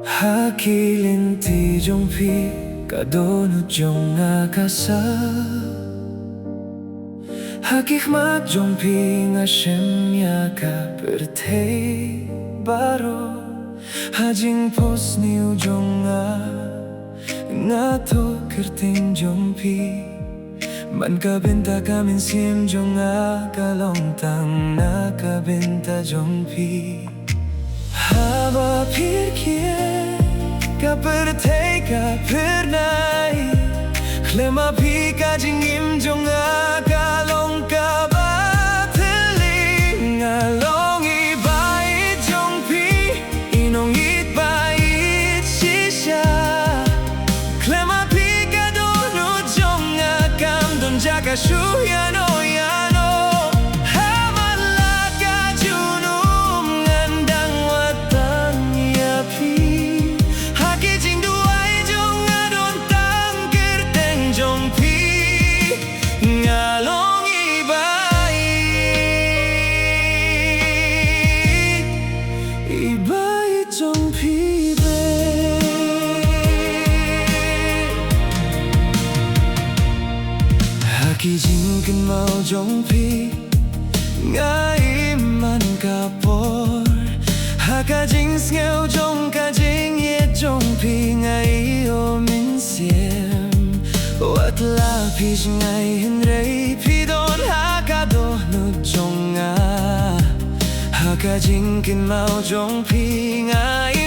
Hakilin ti jong pi kadonut jong akasa Hakikmat jong pi nga shemya ka pertei baro Hajing pos ni ujong nga to kerting jong pi Man kabinta kamin sim jong kalong tang nakabinta jong pi Hava pirkie ka pertei ka pernai Klema pi ka jingim jong kalong ka bateling Along ibait jong pi inong itbait shisha Klema pi ka donut jong kam don jaka shuyano yano Kijing kan mau jong pi ngai man kapor hakajing ngeu jong kajing ye jong pi ngai o min siem wat la pi ngai henrei pi don hakado nu jong hakajing kan mau jong pi ngai